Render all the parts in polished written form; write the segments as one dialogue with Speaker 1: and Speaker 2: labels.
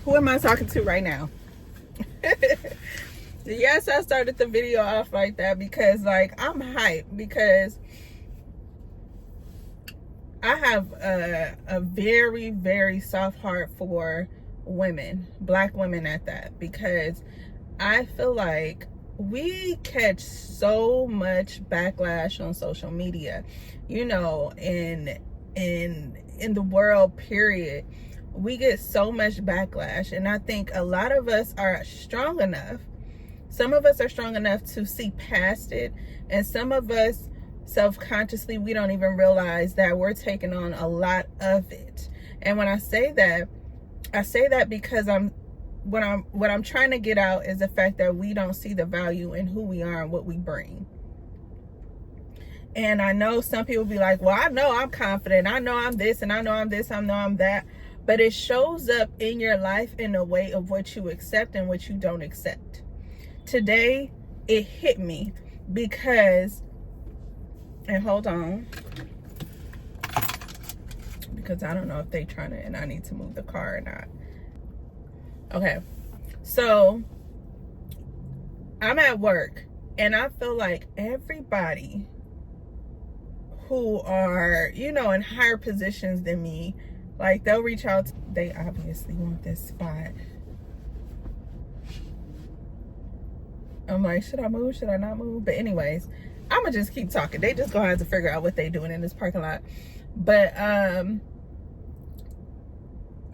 Speaker 1: Who am I talking to right now? Yes, I started the video off like that because like I'm hyped because I have a very, very soft heart for women, black women at that, because I feel like we catch so much backlash on social media, you know, in the world, period. We get so much backlash, and I think a lot of us are strong enough. Some of us are strong enough to see past it, and some of us self-consciously, we don't even realize that we're taking on a lot of it. And when I say that because what I'm trying to get out is the fact that we don't see the value in who we are and what we bring. And I know some people be like, well, I know I'm confident, I know I'm this, and I know I'm this, I know I'm that, but it shows up in your life in a way of what you accept and what you don't accept. Today it hit me because, and hold on, because I don't know if they trying to, and I need to move the car or not. Okay, so I'm at work and I feel like everybody who are, you know, in higher positions than me, like they'll reach out, they obviously want this spot. I'm like, should I move? Should I not move? But anyways, I'm gonna just keep talking. They just gonna have to figure out what they doing in this parking lot. But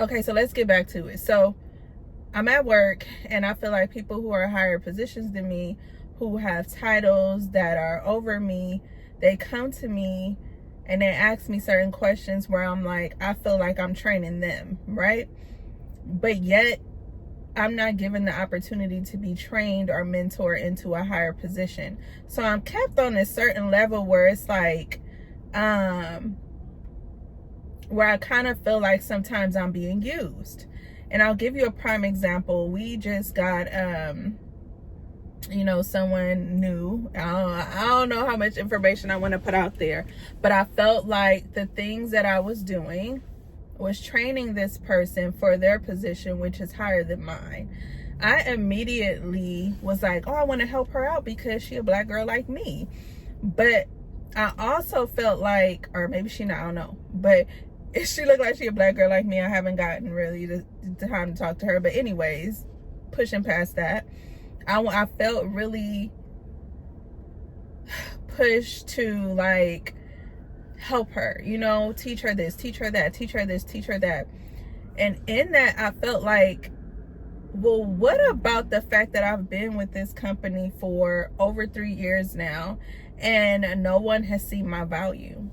Speaker 1: okay, so let's get back to it. So I'm at work and I feel like people who are higher positions than me, who have titles that are over me, they come to me and they ask me certain questions where I'm like, I feel like I'm training them, right? But yet I'm not given the opportunity to be trained or mentored into a higher position. So I'm kept on a certain level where it's like, where I kind of feel like sometimes I'm being used. And I'll give you a prime example. We just got, you know, someone new. I don't know how much information I want to put out there, but I felt like the things that I was doing was training this person for their position, which is higher than mine. I immediately was like, oh, I want to help her out because she a black girl like me. But I also felt like, or maybe she not, I don't know, but if she looked like she a black girl like me, I haven't gotten really the time to talk to her. But anyways, pushing past that, I felt really pushed to like help her, you know, teach her this, teach her that, teach her this, teach her that. And in that, I felt like, well, what about the fact that I've been with this company for over 3 years now and no one has seen my value?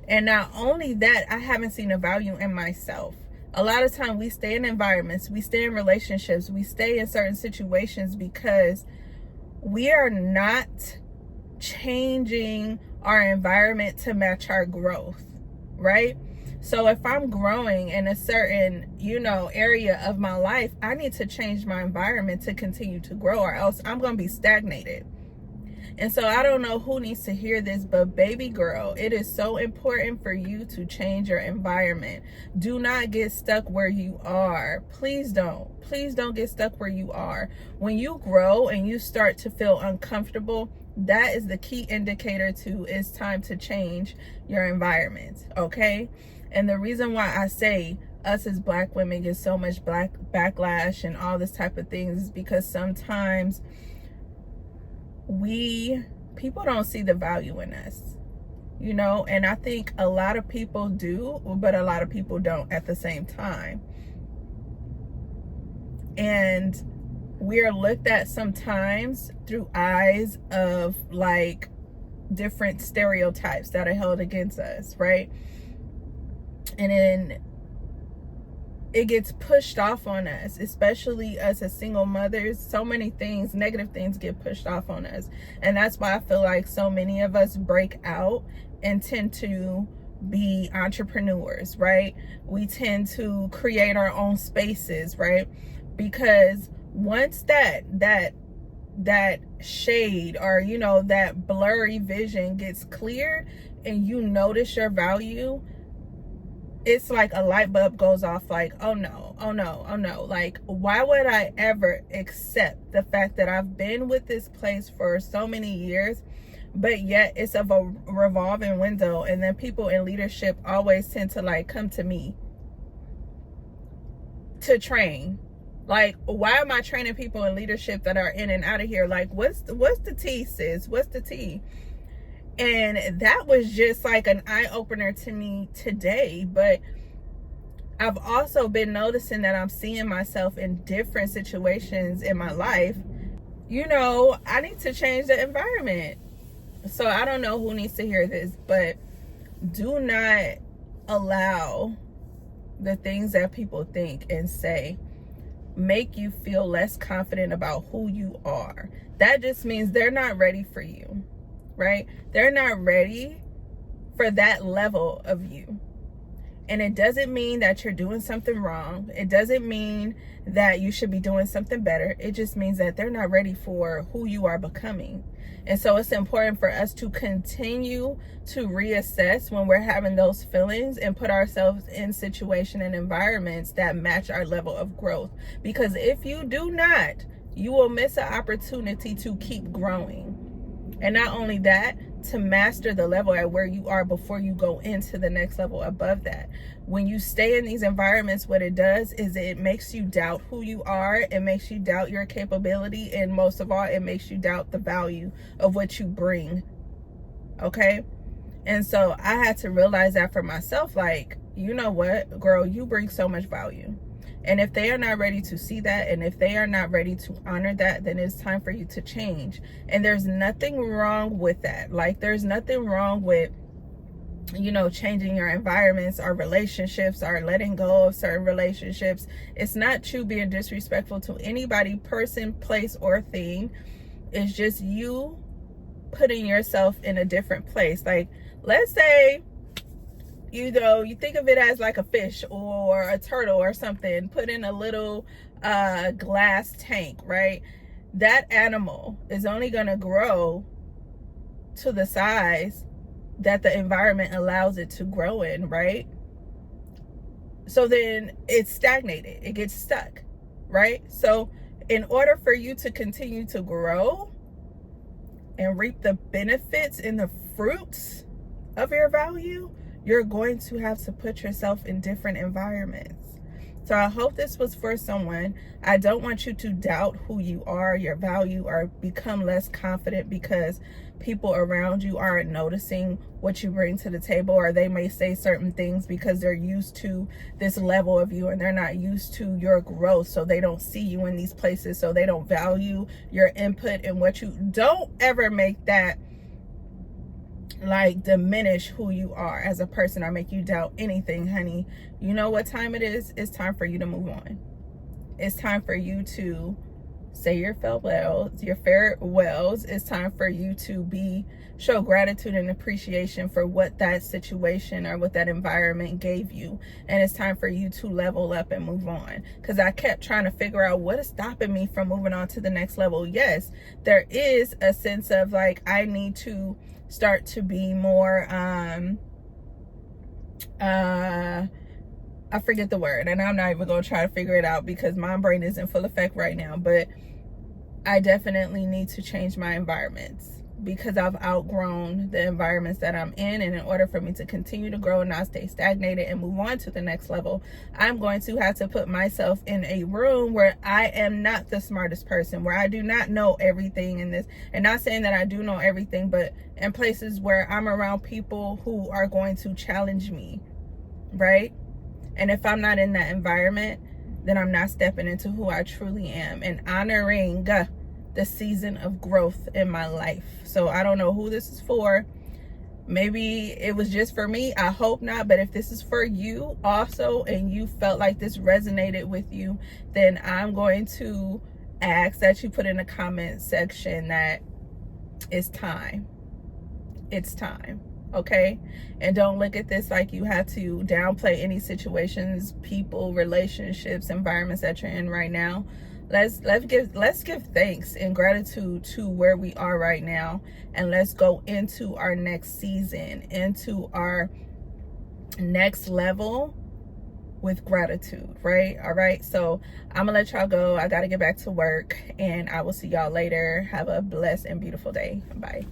Speaker 1: And not only that, I haven't seen a value in myself. A lot of time we stay in environments, we stay in relationships, we stay in certain situations because we are not changing our environment to match our growth, right? So if I'm growing in a certain, you know, area of my life, I need to change my environment to continue to grow, or else I'm going to be stagnated. And so I don't know who needs to hear this, but baby girl, it is so important for you to change your environment. Do not get stuck where you are. Please don't get stuck where you are. When you grow and you start to feel uncomfortable, that is the key indicator to it's time to change your environment, okay? And the reason why I say us as black women get so much backlash and all this type of things is because sometimes people don't see the value in us, you know, and I think a lot of people do, but a lot of people don't at the same time. And we're looked at sometimes through eyes of like different stereotypes that are held against us, right? And then it gets pushed off on us, especially us as single mothers. So many things, negative things get pushed off on us. And that's why I feel like so many of us break out and tend to be entrepreneurs, right? We tend to create our own spaces, right? Because once that shade, or, you know, that blurry vision gets cleared and you notice your value, it's like a light bulb goes off, like, oh no, oh no, oh no. Like, why would I ever accept the fact that I've been with this place for so many years, but yet it's of a revolving window, and then people in leadership always tend to like come to me to train. Like, why am I training people in leadership that are in and out of here? Like, what's the tea, sis? What's the tea? And that was just like an eye-opener to me today. But I've also been noticing that I'm seeing myself in different situations in my life. You know, I need to change the environment. So I don't know who needs to hear this, but do not allow the things that people think and say make you feel less confident about who you are. That just means they're not ready for you, right? They're not ready for that level of you. And it doesn't mean that you're doing something wrong. It doesn't mean that you should be doing something better. It just means that they're not ready for who you are becoming. And so it's important for us to continue to reassess when we're having those feelings and put ourselves in situations and environments that match our level of growth. Because if you do not, you will miss an opportunity to keep growing. And not only that, to master the level at where you are before you go into the next level above that. When you stay in these environments, what it does is it makes you doubt who you are. It makes you doubt your capability. And most of all, it makes you doubt the value of what you bring. Okay? And so I had to realize that for myself, like, you know what, girl, you bring so much value. And if they are not ready to see that, and if they are not ready to honor that, then it's time for you to change. And there's nothing wrong with that. Like, there's nothing wrong with, you know, changing your environments or relationships or letting go of certain relationships. It's not you being disrespectful to anybody, person, place, or thing. It's just you putting yourself in a different place. Like, let's say, you know, you think of it as like a fish or a turtle or something, put in a little glass tank, right? That animal is only going to grow to the size that the environment allows it to grow in, right? So then it's stagnated, it gets stuck, right? So in order for you to continue to grow and reap the benefits and the fruits of your value, you're going to have to put yourself in different environments. So I hope this was for someone. I don't want you to doubt who you are, your value, or become less confident because people around you aren't noticing what you bring to the table, or they may say certain things because they're used to this level of you and they're not used to your growth. So they don't see you in these places. So they don't value your input and what you don't ever make that like diminish who you are as a person or make you doubt anything, honey. You know what time it is? It's time for you to move on. It's time for you to say your farewells. It's time for you to show gratitude and appreciation for what that situation or what that environment gave you. And it's time for you to level up and move on. Because I kept trying to figure out what is stopping me from moving on to the next level. Yes, there is a sense of like, I need to start to be more I forget the word, and I'm not even gonna try to figure it out because my brain is in full effect right now. But I definitely need to change my environments because I've outgrown the environments that I'm in. And in order for me to continue to grow and not stay stagnated and move on to the next level, I'm going to have to put myself in a room where I am not the smartest person, where I do not know everything in this. And not saying that I do know everything, but in places where I'm around people who are going to challenge me, right? And if I'm not in that environment, then I'm not stepping into who I truly am and honoring the season of growth in my life. So I don't know who this is for. Maybe it was just for me. I hope not. But if this is for you also, and you felt like this resonated with you, then I'm going to ask that you put in the comment section that it's time. It's time. Okay? And don't look at this like you have to downplay any situations, people, relationships, environments that you're in right now. Let's give thanks and gratitude to where we are right now, and let's go into our next season, into our next level with gratitude, right? All right, so I'm gonna let y'all go. I gotta get back to work, and I will see y'all later. Have a blessed and beautiful day. Bye.